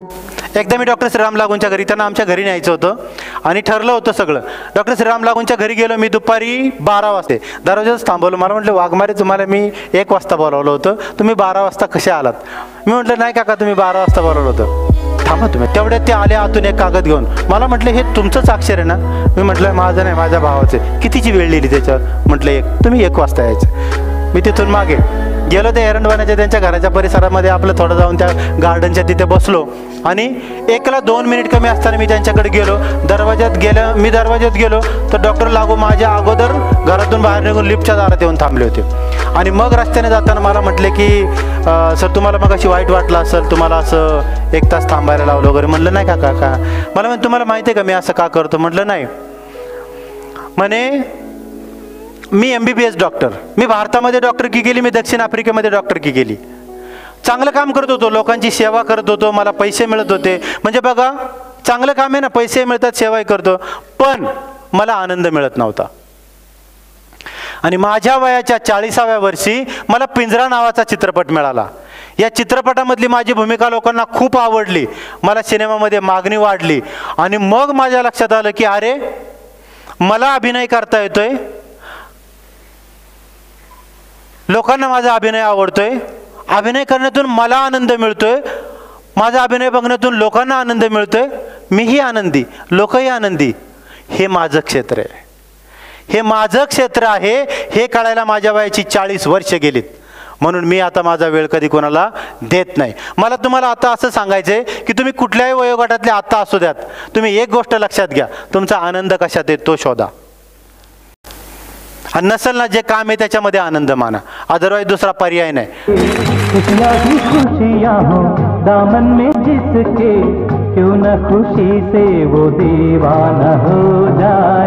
एकदा मी डॉक्टर श्रीराम लागूंच्या घरी, त्यांना आमच्या घरी न्यायचं होतं आणि ठरलं होतं सगळं. डॉक्टर श्रीराम लागूंच्या घरी गेलो मी दुपारी 12 वाजता. दरवाजाच थांबवलं. मला म्हटलं, वाघमारे तुम्हाला मी 1 वाजता बोलावलं होतं, तुम्ही 12 वाजता कसे आलात? मी म्हटलं, नाही काका, तुम्ही 12 वाजता बोलावलं होतं. थांबा तुम्ही. तेवढ्यात ते आले आतून एक कागद घेऊन. मला म्हटलं, हे तुमचंच अक्षर आहे ना? मी म्हटलं, माझं नाही, माझ्या भावाचं. कितीची वेळ लिहिली त्याच्यावर? म्हटलं, तुम्ही 1 वाजता यायचं. मी तिथून मागे गेलो, त्या एरंडवाण्याच्या त्यांच्या घराच्या परिसरामध्ये आपलं थोडं जाऊन त्या गार्डनच्या तिथे बसलो आणि 1ला 2 मिनिट कमी असताना मी त्यांच्याकडे गेलो. मी दरवाज्यात गेलो तर डॉक्टर लागू माझ्या अगोदर घरातून बाहेर निघून लिफ्टच्या दारात येऊन थांबले होते. आणि मग रस्त्याने जाताना मला म्हटले की सर, तुम्हाला मग अशी वाईट वाटलं असेल, तुम्हाला असं 1 तास थांबायला लावलं वगैरे. म्हटलं, नाही काका. मला म्हणे, तुम्हाला माहिती आहे का मी असं का करतो? म्हटलं, नाही. म्हणे, मी MBBS डॉक्टर, मी भारतामध्ये डॉक्टरकी केली, मी दक्षिण आफ्रिकेमध्ये डॉक्टरकी केली. चांगलं काम करत होतो, लोकांची सेवा करत होतो, मला पैसे मिळत होते. म्हणजे बघा, चांगलं काम आहे ना, पैसे मिळतात, सेवाही करतो, पण मला आनंद मिळत नव्हता. आणि माझ्या वयाच्या 40व्या वर्षी मला पिंजरा नावाचा चित्रपट मिळाला. या चित्रपटामधली माझी भूमिका लोकांना खूप आवडली, मला सिनेमामध्ये मागणी वाढली. आणि मग माझ्या लक्षात आलं की अरे, मला अभिनय करता येतोय, लोकांना माझा अभिनय आवडतोय, अभिनय करण्यातून मला आनंद मिळतोय, माझा अभिनय बघण्यातून लोकांना आनंद मिळतोय, मीही आनंदी, लोकही आनंदी. हे माझं क्षेत्र आहे, हे माझं क्षेत्र आहे. हे कळायला माझ्या वयाची 40 वर्ष गेलीत. म्हणून मी आता माझा वेळ कधी कोणाला देत नाही. मला तुम्हाला आता असं सांगायचं आहे की तुम्ही कुठल्याही वयोगटातले आत्ता असू द्यात, तुम्ही एक गोष्ट लक्षात घ्या, तुमचा आनंद कशात आहे तो शोधा. आणि नसेल ना, जे काम आहे त्याच्यामध्ये आनंद माना, अदरवाइज दुसरा पर्याय नाही. दामन में जिसके क्यों न खुशी से वो दीवाना हो जाए.